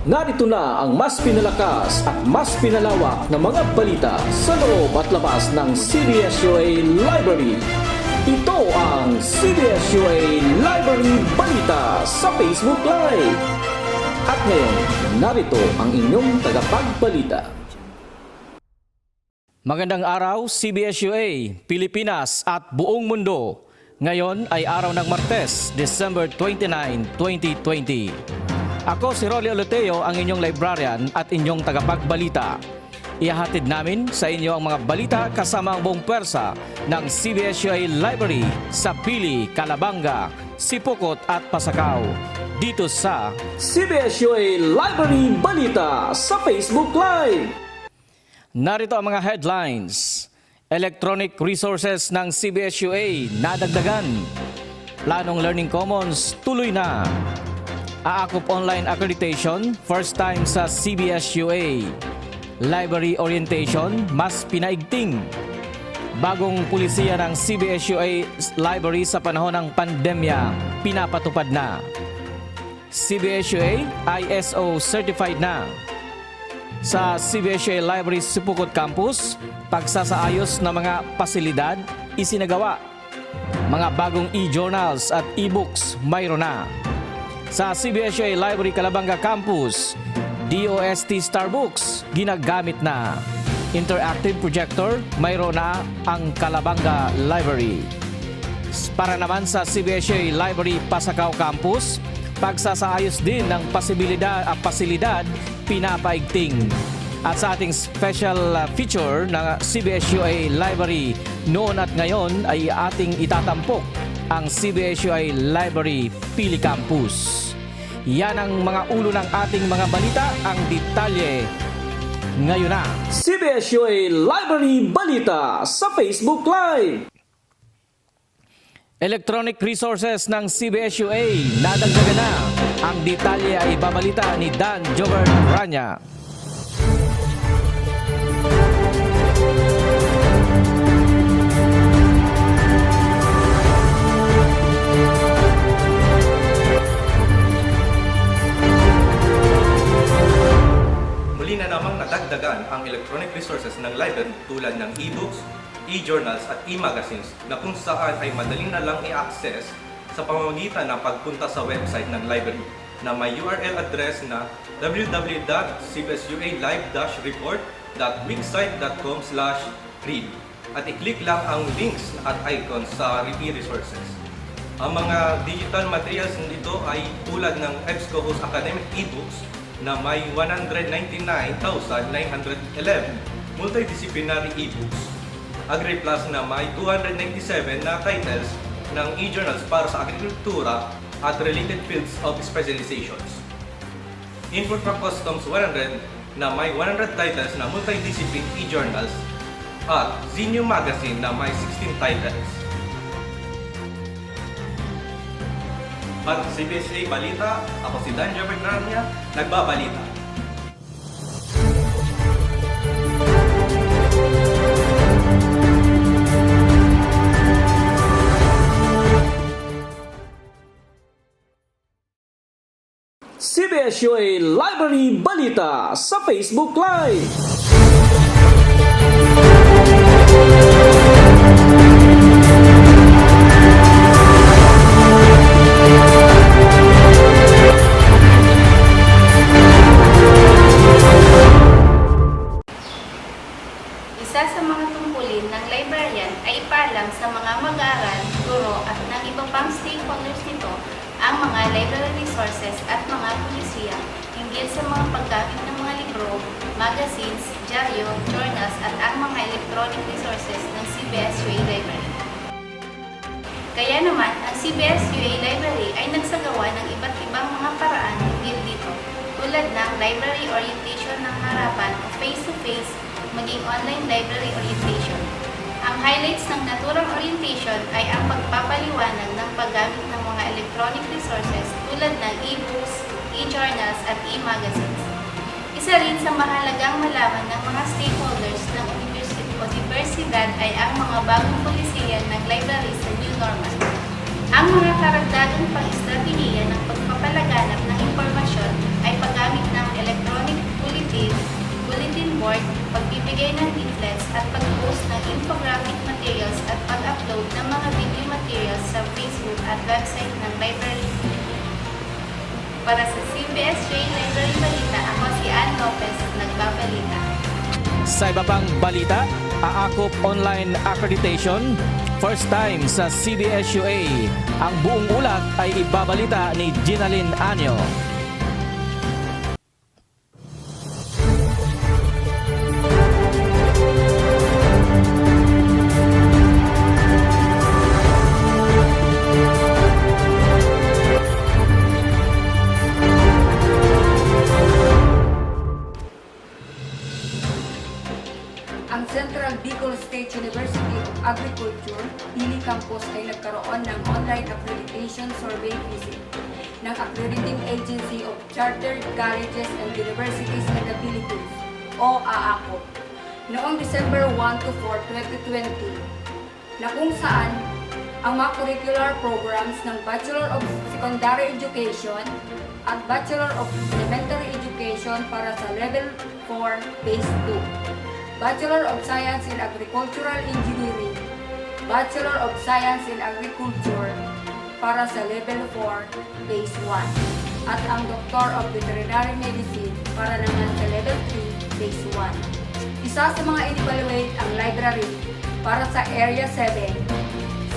Narito na ang mas pinalakas at mas pinalawak na mga balita sa loob at labas ng CBS-UA Library. Ito ang CBS-UA Library Balita sa Facebook Live. At ngayon, narito ang inyong tagapagbalita. Magandang araw, CBS-UA, Pilipinas at buong mundo. Ngayon ay araw ng Martes, December 29, 2020. Ako si Rolly Oloteo, ang inyong librarian at inyong tagapagbalita. Ihahatid namin sa inyo ang mga balita kasama ang buong pwersa ng CBS-UA Library sa Pili, Calabanga, Sipokot at Pasacao. Dito sa CBS-UA Library Balita sa Facebook Live. Narito ang mga headlines. Electronic resources ng CBS-UA nadagdagan. Planong Learning Commons tuloy na. Aakop online accreditation, first time sa CBS-UA. Library orientation, mas pinaigting. Bagong pulisiya ng CBS-UA Library sa panahon ng pandemya, pinapatupad na. CBS-UA ISO certified na. Sa CBS-UA Library Sipokot Campus, pagsasaayos ng mga pasilidad, isinagawa. Mga bagong e-journals at e-books, mayroon na. Sa CBS-UA Library Calabanga Campus, DOST Starbooks ginagamit na. Interactive projector, mayroon na ang Calabanga Library. Para naman sa CBS-UA Library Pasacao Campus, pagsasaayos din ng pasilidad, pinapaigting. At sa ating special feature ng CBS-UA Library noon at ngayon ay ating itatampok ang CBS-UA Library Pili Campus. Yan ang mga ulo ng ating mga balita, ang detalye ngayon na. CBS-UA Library Balita sa Facebook Live. Electronic resources ng CBS-UA nadagdagan na. Ang detalye ay babalita ni Dan Jobert Rania. Muli na namang nadagdagan ang electronic resources ng library tulad ng e-books, e-journals at e-magazines na kung saan ay madaling na lang i-access sa pamamagitan ng pagpunta sa website ng library na may URL address na www.cbsualive-report.wixsite.com/read at i-click lang ang links at icons sa resources. Ang mga digital materials nito ay tulad ng EBSCO-host academic e-books na may 199,911 multidisciplinary e-books, AgriPlus na may 297 na titles ng e-journals para sa agrikultura at related fields of specializations, Input from Customs 100 na may 100 titles na multidiscipline e-journals at Zenio Magazine na may 16 titles. At CBS-UA Balita, ako si Dan Jobert Rania, nagbabalita. CBS-UA Library Balita sa Facebook Live. Isa sa mga tungkulin ng librarian ay ipaalam sa mga mag-aaral, guro at ng iba pang stakeholders nito ang mga library resources at mga pulisiya hinggil sa mga paggamit ng mga libro, magazines, dyaryo, journals at ang mga electronic resources ng CBS-UA Library. Kaya naman, ang CBS-UA Library ay nagsagawa ng iba't ibang mga paraan hinggil dito, tulad ng library orientation ng harapan o face-to-face, maging online library orientation. Ang highlights ng naturang orientation ay ang pagpapaliwanag ng paggamit ng mga electronic resources tulad ng e-books, e-journals at e-magazines. Isa rin sa mahalagang malaman ng mga stakeholders ng university universidad ay ang mga bagong polisiya ng library sa new normal. Ang mga karagdagang pang-estratehiya ng pagpapalaganap ng impormasyon ay paggamit ng electronic bulletin board, pagbibigay ng leaflets at pag-post ng infographic materials at pag-upload ng mga video materials sa Facebook at website ng library. Para sa CBSJ Library Balita, ako si Ann Lopez, nagbabalita. Sa iba pang balita, aakop online accreditation. First time sa CBSUA. Ang buong ulat ay ibabalita ni Ginalyn Anyo. Ang Central Bicol State University of Agriculture, Pili Campus ay nagkaroon ng online accreditation survey visit ng Accrediting Agency of Chartered Colleges and Universities in the Philippines o AACO noong December 1 to 4, 2020 na kung saan ang mga curricular programs ng Bachelor of Secondary Education at Bachelor of Elementary Education para sa Level 4 Phase 2, Bachelor of Science in Agricultural Engineering, Bachelor of Science in Agriculture para sa Level 4 Phase 1, at ang Doctor of Veterinary Medicine para naman sa Level 3 Phase 1. Isa sa mga in-evaluate ang library para sa Area 7,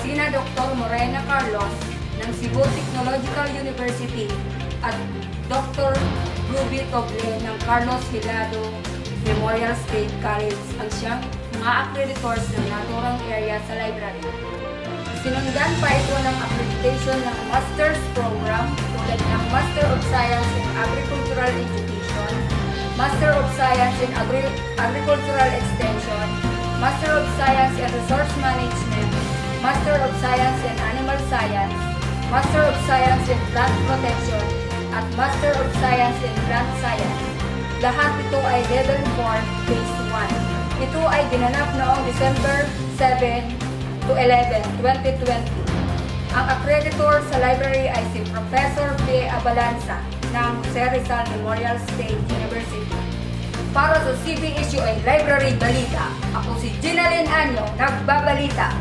sina Dr. Morena Carlos ng Cebu Technological University at Dr. Ruby Toble ng Carlos Hilado Memorial State College ang siyang mga accreditors ng naturang area sa library. Sinundan pa ito ng accreditation ng Master's Program tulad ng Master of Science in Agricultural Education, Master of Science in Agricultural Extension, Master of Science in Resource Management, Master of Science in Animal Science, Master of Science in Plant Protection, at Master of Science in Plant Science. Lahat ito ay Level 4 Phase 1. Ito ay ginanap noong December 7 to 11, 2020. Ang accreditor sa library ay si Professor P. Abalanza ng Jose Rizal Memorial State University. Para sa CBSUA Library Balita, ako si Ginalyn Anyo, nagbabalita.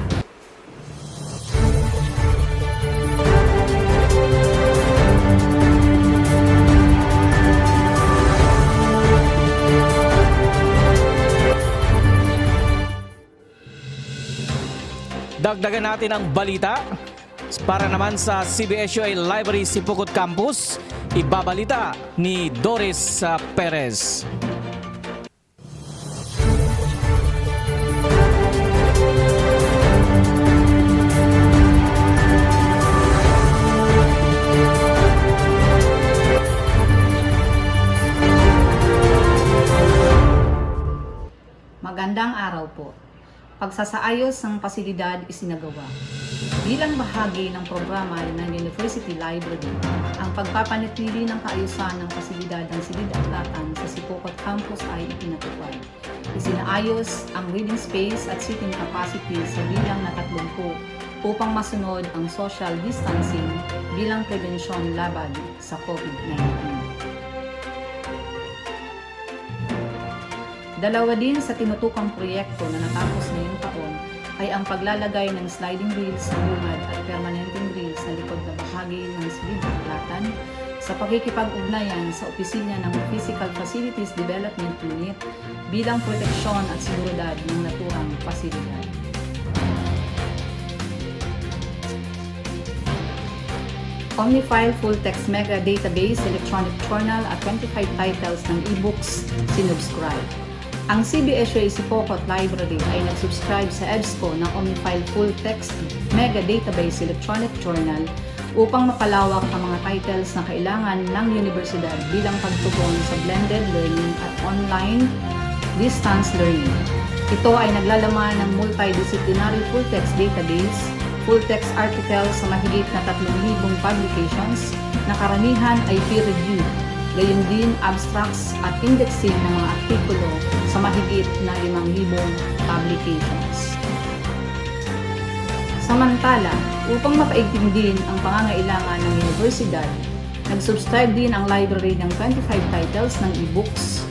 Dagdagan natin ang balita. Para naman sa CBSUA Library Sipukot Campus, ibabalita ni Doris Perez. Magandang araw po. Pagsasaayos ng pasilidad isinagawa. Bilang bahagi ng programa ng University Library, ang pagpapanatili ng kaayusan ng pasilidad ng silid-aklatan sa Sipokot Campus ay ipinatupad. Isinaayos ang reading space at sitting capacity sa bilang na 30 upang masunod ang social distancing bilang prevensyon laban sa COVID-19. Dalawa din sa tinutukang proyekto na natapos ngayong taon ay ang paglalagay ng sliding rails sa bungad at permanenteng rails sa likod na bahagi ng silid-aklatan sa pakikipag-ugnayan sa opisina ng Physical Facilities Development Unit bilang proteksyon at seguridad ng naturang pasilidad. OmniFile Full Text Mega Database Electronic Journal at 25 titles ng e-books sinubscribe. Ang CBSUA Sipokot Library ay nag-subscribe sa EBSCO ng OmniFile Full Text Mega Database Electronic Journal upang mapalawak ang mga titles na kailangan ng universidad bilang pagtugon sa blended learning at online distance learning. Ito ay naglalaman ng multidisciplinary full text database, full text articles sa mahigit na 3,000 publications na karamihan ay peer-reviewed, gayon din abstracts at indexing ng mga artikulo sa mahigit na 5,000 publications. Samantala, upang mapaigting din ang pangangailangan ng universidad, nag-subscribe din ang library ng 25 titles ng e-books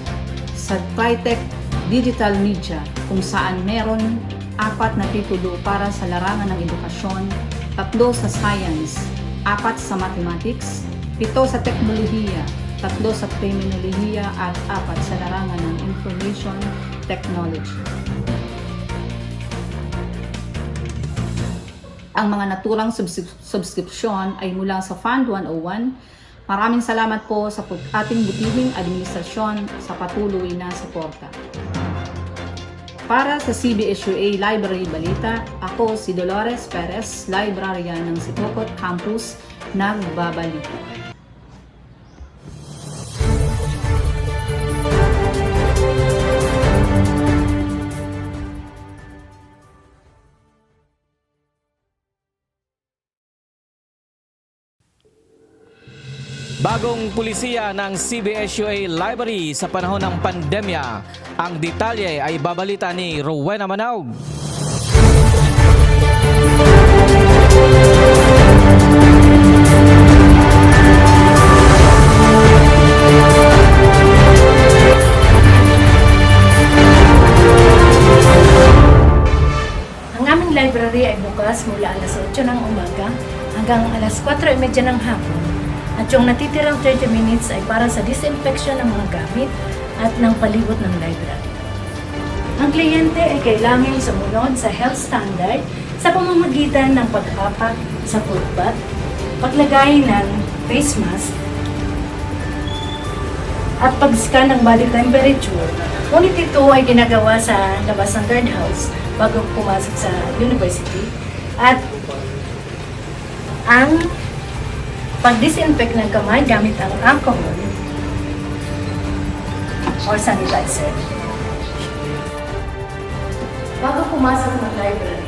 sa Tritech Digital Media kung saan meron 4 na titulo para sa larangan ng edukasyon, 3 sa science, 4 sa mathematics, 7 sa teknolohiya, 3 sa criminolohiya at 4 sa larangan ng information technology. Ang mga naturang subscription ay mula sa Fund 101. Maraming salamat po sa ating butihing administrasyon sa patuloy na suporta. Para sa CBSUA Library Balita, ako si Dolores Perez, librarian ng Sipokot Campus, nagbabalita. Bagong pulisiya ng CBSUA Library sa panahon ng pandemya. Ang detalye ay babalita ni Rowena Manaug. Ang aming library ay bukas mula alas 8 ng umaga hanggang alas 4:30 ng hapon. At yung natitirang 30 minutes ay para sa disinfection ng mga gamit at ng palibot ng library. Ang kliyente ay kailangan sumunod sa health standard sa pamamagitan ng paghapak sa footbath, paglagay ng face mask, at pag-scan ng body temperature. Ngunit ito ay ginagawa sa labas ng guardhouse bago pumasok sa university. At ang pag-disinfect ng kamay gamit ang alcohol or sanitizer. Bago pumasok ng library,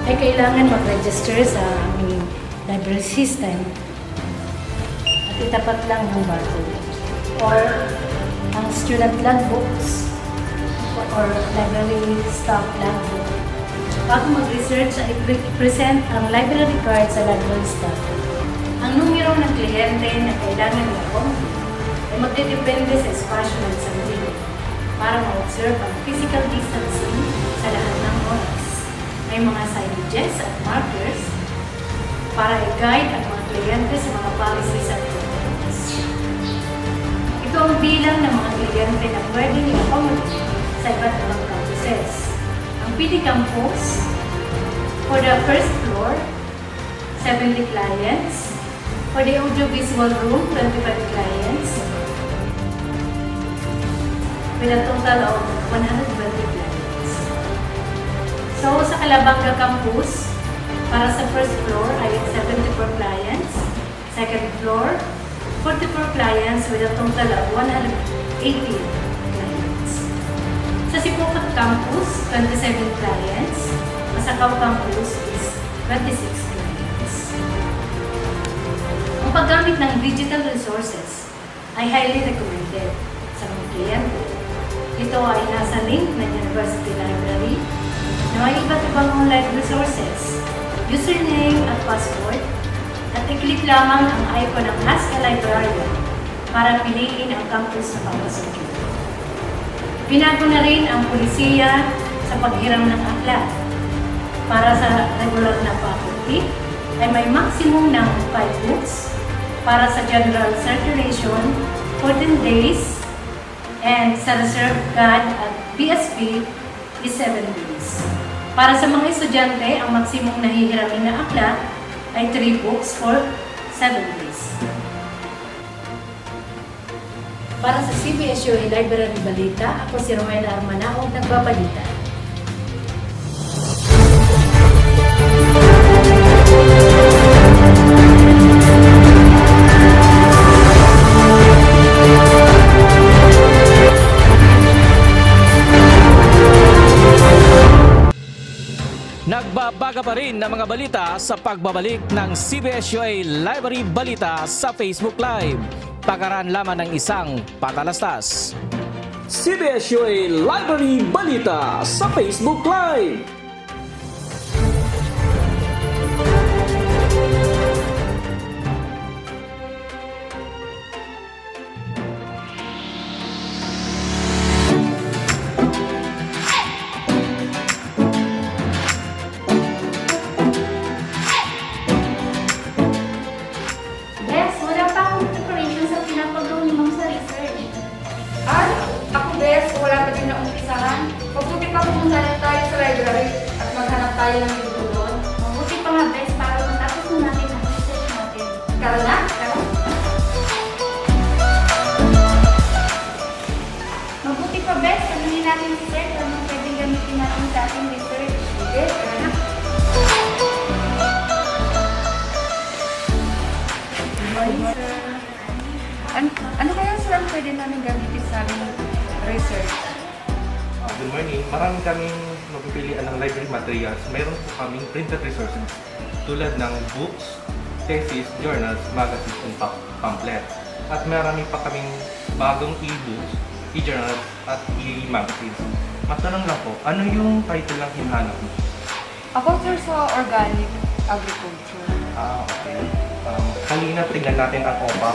ay kailangan mag-register sa aming library system at itapat lang ng barcode or ang student logbooks or library staff logbook. Bago mag-research, ay present ang library card sa library staff. Ang numero ng kliyente na kailangan i-complete ay magdedepende sa espasyo ng isang libre para ma-observe ang physical distancing sa lahat ng oras. May mga signages at markers para i-guide ang mga kliyente sa mga policies at protocols. Ito ang bilang ng mga kliyente na pwedeng i-accommodate sa iba't ibang campuses. Ang PD Campus, for the first floor, 70 clients. For the audiovisual room, 25 clients. With a total of 120 clients. So, sa Calabanga Campus, para sa first floor ay 74 clients. Second floor, 44 clients with a total of 180 clients. Sa Sipokot Campus, 27 clients. Masakaw Campus is 26 clients. Ang paggamit ng digital resources ay highly recommended sa mga kliyente. Ito ay nasa link ng University Library na may iba't ibang online resources, username at password, at i-click lamang ang icon ng Ask a Librarian para piliin ang campus na papasukin. Binago na rin ang pulisiya sa paghiram ng aklat. Para sa regular na faculty ay may maximum ng 5 books. Para sa general circulation, 14 days, and sa reserve GAD at BSP is 7 days. Para sa mga estudyante, ang maksimum na hihiramin na aklat ay 3 books for 7 days. Para sa CBSUA Library Balita, ako si Rowena Armanaog, nagbabalita. Nagbabaga pa rin ng mga balita sa pagbabalik ng CBSUA Library Balita sa Facebook Live. pagkaraan lamang ng isang patalastas. CBS-UA Library Balita sa Facebook Live. Bes, wala pa akong preparation sa pinapagawa ni Ma'am sa research. Ay, ako bes, wala pa din na umpisahan. Mabuti pa pumunta na tayo sa library at maghanap tayo ng libro doon. Mabuti pa nga, Bes, para matapos na natin ang research natin. Tara na, tara. Mabuti pa, Bes, sabihin natin si Sir kung anong pwedeng gamitin natin sa ating research. Sige, tara na. Ano kaya sir ang pwede namin gamitin sa aming research? Good morning. Marami kaming mapipilian ng library materials. Mayroon po kaming printed resources tulad ng books, thesis, journals, magazines, and pamphlet. At marami pa kaming bagong e-books, e-journals, at e-magazines. Matanong lang po, ano yung title lang hinahanap mo? Ako sir sa organic agriculture. Okay. Halina, tingnan natin ang OPA.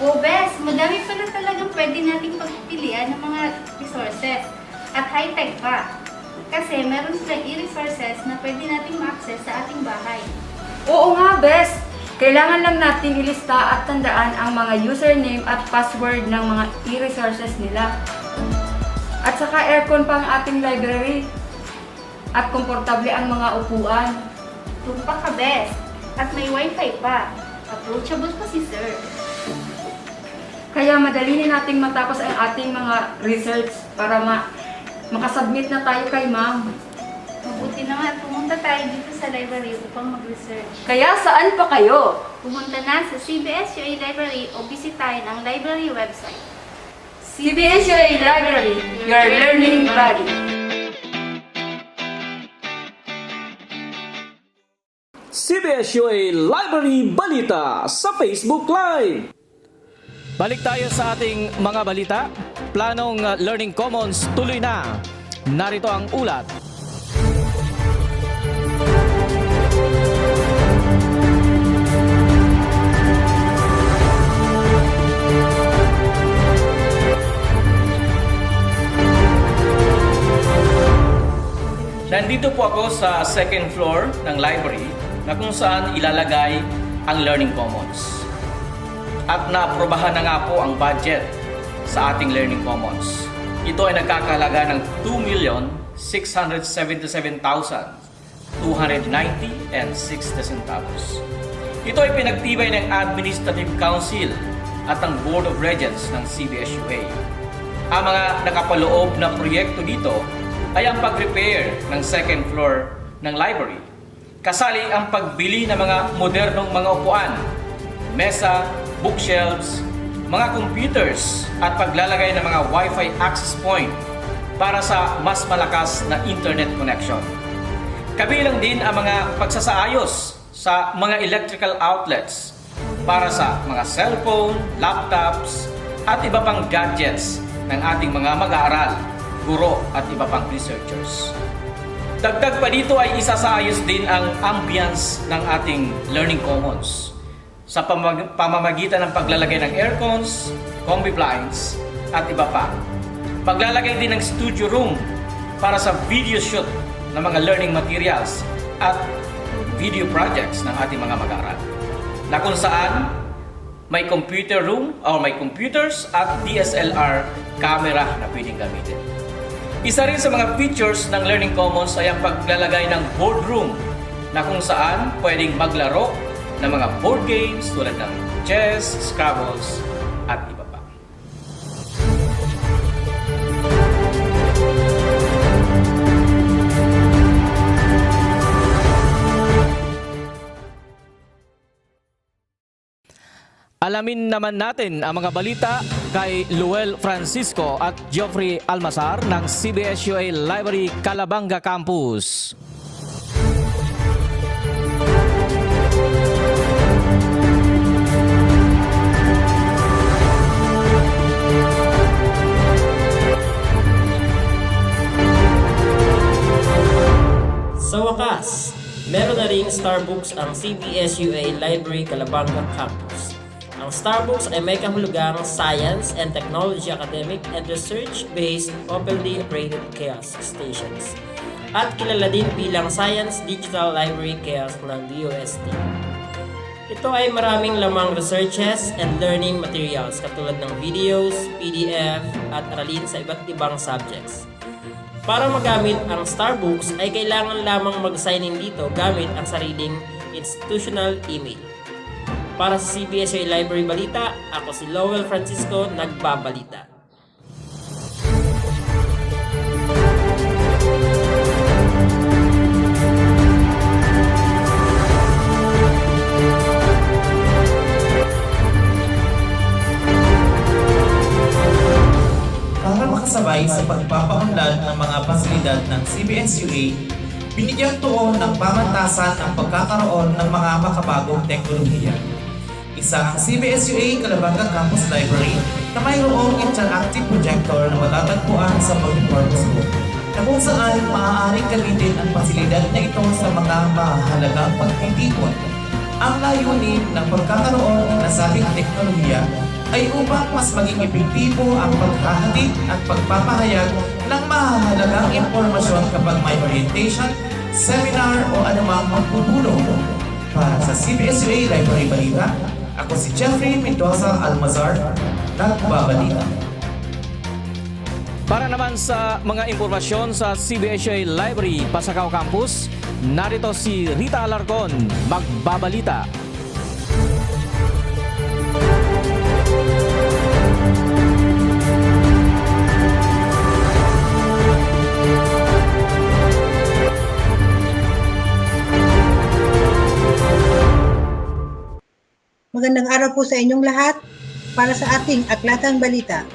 Oh, Bes, madami pala talagang pwede nating pagpilian ng mga resources. At high-tech pa. Kasi meron silang e-resources na pwede nating ma-access sa ating bahay. Oo nga, bes. Kailangan lang natin ilista at tandaan ang mga username at password ng mga e-resources nila. At saka aircon pa ang ating library. At komportable ang mga upuan. Tumpak ka, Bes. At may wifi pa. Approachable pa si Sir. Kaya madali na nating matapos ang ating mga research para makasubmit na tayo kay ma'am. Mabuti na nga, pumunta tayo dito sa library upang mag-research. Kaya saan pa kayo? Pumunta na sa CBS-UA Library o bisitahin ang library website. CBS-UA Library, your learning buddy. CBS-UA Library Balita sa Facebook Live. Balik tayo sa ating mga balita. Planong Learning Commons tuloy na. Narito ang ulat. Nandito po ako sa second floor ng library na kung saan ilalagay ang Learning Commons. At naaprobahan na nga po ang budget sa ating Learning Commons. Ito ay nagkakahalaga ng 2,677,290.60. Ito ay pinagtibay ng Administrative Council at ang Board of Regents ng CBS-UA. Ang mga nakapaloob na proyekto dito ay ang pag-repair ng second floor ng library. Kasali ang pagbili ng mga modernong mga upuan, mesa, bookshelves, mga computers at paglalagay ng mga Wi-Fi access point para sa mas malakas na internet connection. Kabilang din ang mga pagsasaayos sa mga electrical outlets para sa mga cellphone, laptops at iba pang gadgets ng ating mga mag-aaral, guro at iba pang researchers. Dagdag pa dito ay isasaayos din ang ambience ng ating Learning Commons sa pamamagitan ng paglalagay ng aircons, combi blinds, at iba pa. Paglalagay din ng studio room para sa video shoot ng mga learning materials at video projects ng ating mga mag-aaral. Na kung saan may computer room o may computers at DSLR camera na pwedeng gamitin. Isa rin sa mga features ng Learning Commons ay ang paglalagay ng boardroom na kung saan pwedeng maglaro ng mga board games tulad ng chess, Scrabbles, at iba pa. Alamin naman natin ang mga balita kay Luel Francisco at Geoffrey Almazar ng CBS-UA Library Calabanga Campus. Sa wakas, meron na ring Starbucks ang CBS-UA Library Calabanga Campus. Ang Starbucks ay may kahulugang science and technology academic and research-based openly operated kiosk stations at kilala din bilang Science Digital Library Kiosk ng DOST. Ito ay maraming lamang researches and learning materials katulad ng videos, PDF at aralin sa iba't ibang subjects. Para magamit ang Starbucks ay kailangan lamang mag-sign in dito gamit ang sariling institutional email. Para sa CBS-UA Library Balita, ako si Lowell Francisco, nagbabalita. Para makasabay sa pagpapaunlad ng mga pasilidad ng CBS-UA, binigyan tuon ng pamantasan ang pagkakaroon ng mga makabagong teknolohiya. Isa ang CBS-UA Calabanga Campus Library na mayroong interactive projector na matatagpuan sa multipurpose room na kung saan maaaring gamitin ang pasilidad na ito sa mga mahalagang pagtitipon. Ang layunin ng pagkakaroon ng nasabing teknolohiya ay upang mas maging epektibo ang paghahatid at pagpapahayag ng mahalagang impormasyon kapag may orientation, seminar o anumang magtutulong. Para sa CBS-UA Library Balita, ako si Geoffrey Mendoza Almazar, nagbabalita. Para naman sa mga impormasyon sa CBS-UA Library Pasacao Campus, narito si Rita Alarcon, magbabalita. Magandang araw po sa inyong lahat para sa ating Aklatang Balita.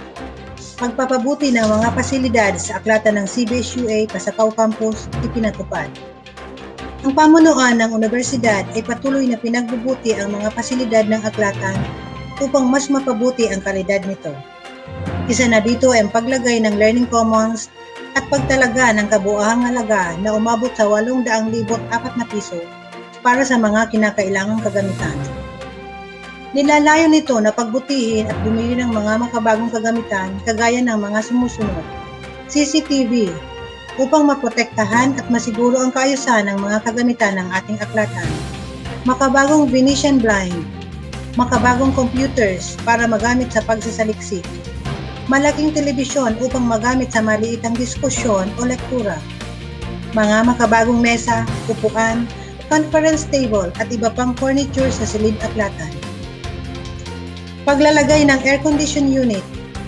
Pagpapabuti ng mga pasilidad sa aklatan ng CBS-UA Pasacao Campus ipinatupad. Ang pamunuan ng universidad ay patuloy na pinagbubuti ang mga pasilidad ng aklatan upang mas mapabuti ang kalidad nito. Isa na dito ay ang paglagay ng Learning Commons at pagtalaga ng kabuuang halaga na umabot sa 800,004 na piso para sa mga kinakailangang kagamitan. Nilalayo nito na pagbutihin at bumili ng mga makabagong kagamitan kagaya ng mga sumusunod. CCTV upang maprotektahan at masiguro ang kaayusan ng mga kagamitan ng ating aklatan. Makabagong Venetian blind, makabagong computers para magamit sa pagsasaliksik. Malaking telebisyon upang magamit sa maliitang diskusyon o lektura. Mga makabagong mesa, upuan, conference table at iba pang furniture sa silid aklatan. Paglalagay ng air condition unit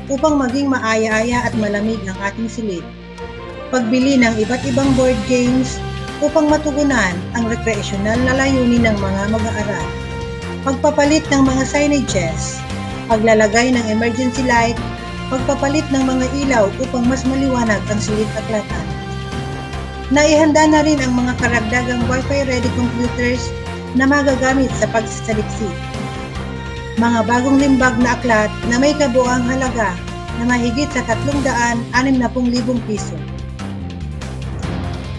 upang maging maaya-aya at malamig ang ating silid. Pagbili ng iba't ibang board games upang matugunan ang recreational na layunin ng mga mag-aaral. Pagpapalit ng mga signages, paglalagay ng emergency light, pagpapalit ng mga ilaw upang mas maliwanag ang silid aklatan. Naihanda na rin ang mga karagdagang Wi-Fi ready computers na magagamit sa pagsasaliksik. Mga bagong limbag na aklat na may kabuuang halaga na mahigit sa 360,000 piso.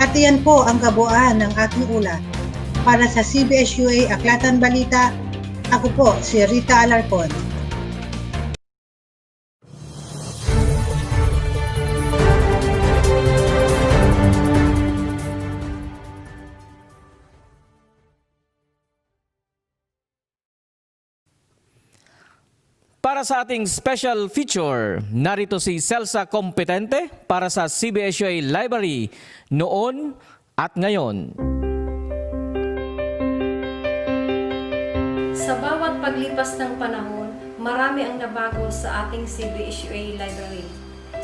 At iyan po ang kabuuan ng aking ulat. Para sa CBS-UA Aklatan Balita, ako po si Rita Alarcon. Para sa ating special feature, narito si Celsa Competente para sa CBS-UA Library noon at ngayon. Sa bawat paglipas ng panahon, marami ang nabago sa ating CBS-UA Library.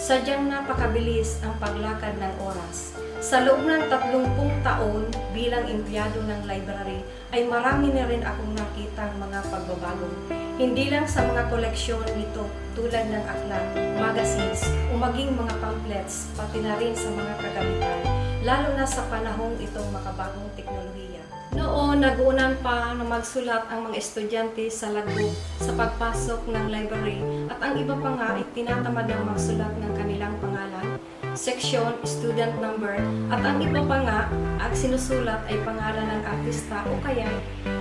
Sadyang napakabilis ang paglakad ng oras. Sa loob ng 30 taon bilang empleyado ng library ay marami na rin akong nakitang mga pagbabago. Hindi lang sa mga koleksyon nito tulad ng aklat, magazines o maging mga pamphlets, pati na rin sa mga kagamitan, lalo na sa panahong itong makabagong teknolohiya. Noon, nag-uunan pa na magsulat ang mga estudyante sa lagbook sa pagpasok ng library at ang iba pa nga ay tinatamad ng magsulat ng kanilang pangalan, section, student number at ang iba pa nga ang sinusulat ay pangalan ng artista o kaya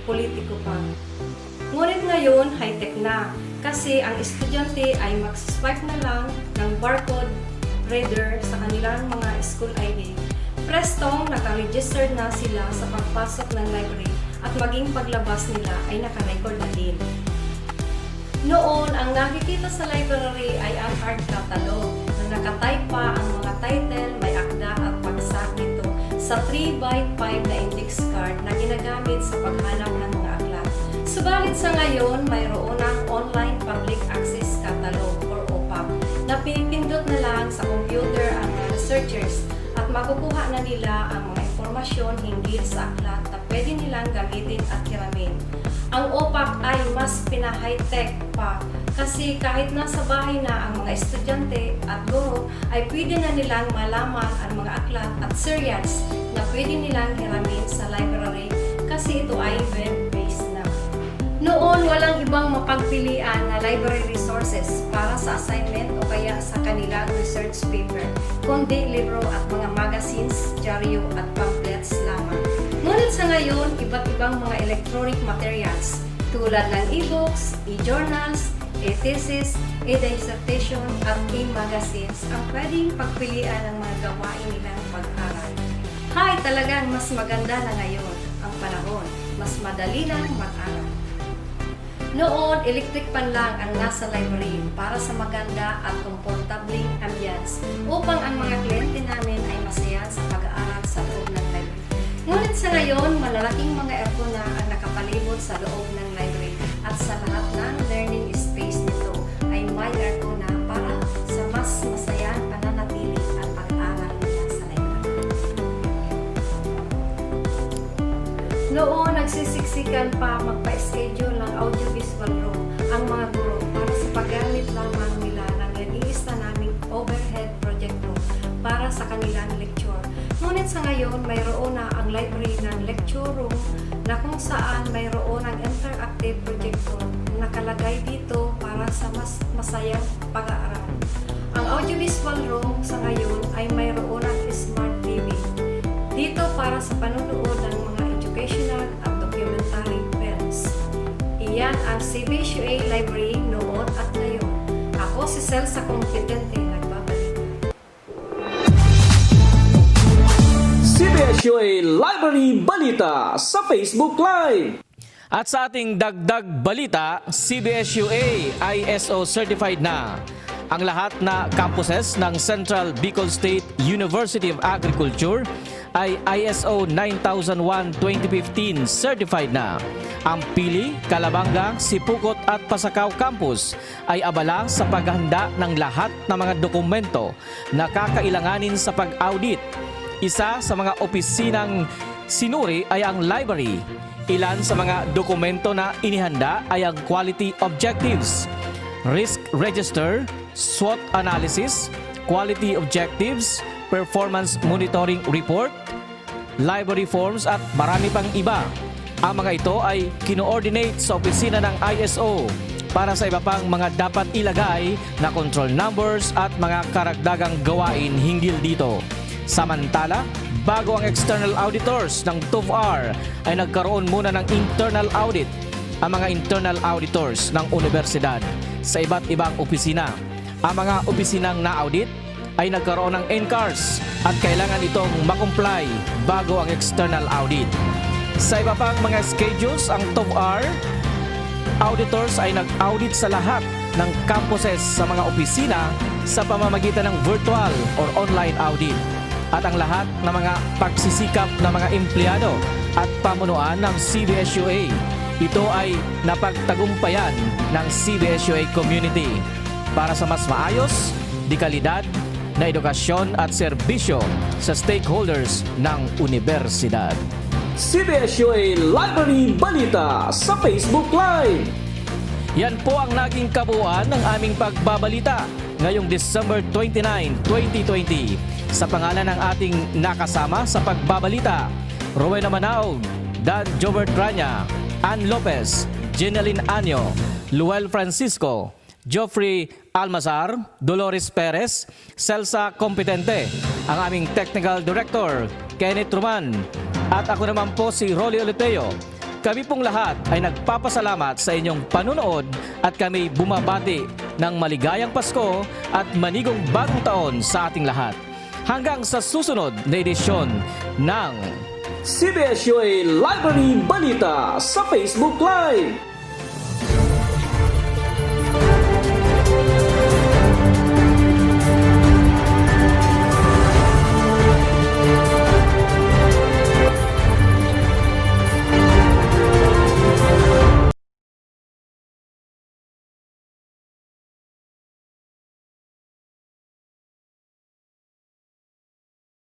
politiko pa. Ngunit ngayon, high-tech na kasi ang estudyante ay mag-swipe na lang ng barcode reader sa kanilang mga school ID. Prestong naka-registered na sila sa pagpasok ng library at maging paglabas nila ay naka-record na din. Noon, ang nakikita sa library ay ang hard catalog na nakatype pa ang mga title, may akda at bagsak nito sa 3x5 na index card na ginagamit sa paghanap ng mga aklat. Subalit sa ngayon, mayroon ang Online Public Access Catalog or OPAC na pinipindot na lang sa computer ang mga researchers at makukuha na nila ang mga impormasyon hinggil sa aklat na pwede nilang gamitin at hiramin. Ang OPAC ay mas pina-high-tech pa kasi kahit nasa bahay na ang mga estudyante at guro ay pwede na nilang malaman ang mga aklat at serials na pwede nilang hiramin sa library kasi ito ay web-based na. Noon, walang ibang mapagpilian na library resources para sa assignment o kaya sa kanilang research paper, kundi libro at mga magazines, dyaryo at pamphlets lamang. Ngunit sa ngayon, iba't ibang mga electronic materials tulad ng e-books, e-journals, e-thesis, e-dissertation at e-magazines ang pwedeng pagpilian ng mga gawain nilang pag-aral. Hay, talagang mas maganda na ngayon ang panahon, mas madali lang mag-aral. Noon, electric pan lang ang nasa library para sa maganda at komportabling ambience upang ang mga kliyente namin ay masaya sa pag-aaral sa loob ng library. Ngunit sa ngayon, malalaking mga aircon na ang nakapalibot sa loob ng library at sa lahat ng learning space nito ay may aircon na para sa mas masayang pananatili at pag-aaral nila sa library. Noon, nagsisiksikan pa magpa-schedule ng audiovisual room ang mga guro para sa paggamit lamang nila ng nag-iista naming overhead projector para sa kanilang lecture. Ngunit sa ngayon, mayroon na ang library ng lecture room na kung saan mayroon ang interactive projector na nakalagay dito para sa mas masayang pag-aaral. Ang audiovisual room sa ngayon ay mayroon ang smart TV. Dito para sa panunood ng mga educational at documentary films. Iyan ang CBSUA Library noon at ngayon. Ako si Celsa Competente, nagbabalik. CBSUA Library Balita sa Facebook Live. At sa ating dagdag balita, CBSUA ISO certified na ang lahat na campuses ng Central Bicol State University of Agriculture ay ISO 9001:2015 certified na. Ang Pili, Calabanga, Sipukot at Pasacao Campus ay abala sa paghahanda ng lahat ng mga dokumento na kakailanganin sa pag-audit. Isa sa mga opisinang sinuri ay ang library. Ilan sa mga dokumento na inihanda ay ang quality objectives, risk register, SWOT analysis, quality objectives, performance monitoring report, library forms at marami pang iba. Ang mga ito ay kino-ordinate sa opisina ng ISO para sa iba pang mga dapat ilagay na control numbers at mga karagdagang gawain hinggil dito. Samantala, bago ang external auditors ng TUVR ay nagkaroon muna ng internal audit ang mga internal auditors ng universidad sa iba't ibang opisina. Ang mga opisinang na-audit ay nagkaroon ng NCARS at kailangan itong makomply bago ang external audit. Sa iba pang mga schedules, ang TUVR auditors ay nag-audit sa lahat ng campuses sa mga opisina sa pamamagitan ng virtual or online audit. At ang lahat ng mga pagsisikap ng mga empleyado at pamunuan ng CBSUA, ito ay napagtagumpayan ng CBSUA community para sa mas maayos, dekalidad na edukasyon at serbisyo sa stakeholders ng universidad. CBSUA Library Balita sa Facebook Live. Yan po ang naging kabuuan ng aming pagbabalita ngayong December 29, 2020. Sa pangalan ng ating nakasama sa pagbabalita, Rowena Manaog, Dan Jobert Grania, Ann Lopez, Jeneline Anyo, Luel Francisco, Geoffrey Almazar, Dolores Perez, Celsa Competente, ang aming Technical Director, Kenneth Truman, at ako naman po si Rolly Oluteo. Kami pong lahat ay nagpapasalamat sa inyong panunood at kami bumabati ng maligayang Pasko at manigong bagong taon sa ating lahat. Hanggang sa susunod na edisyon ng CBSUA Library Balita sa Facebook Live.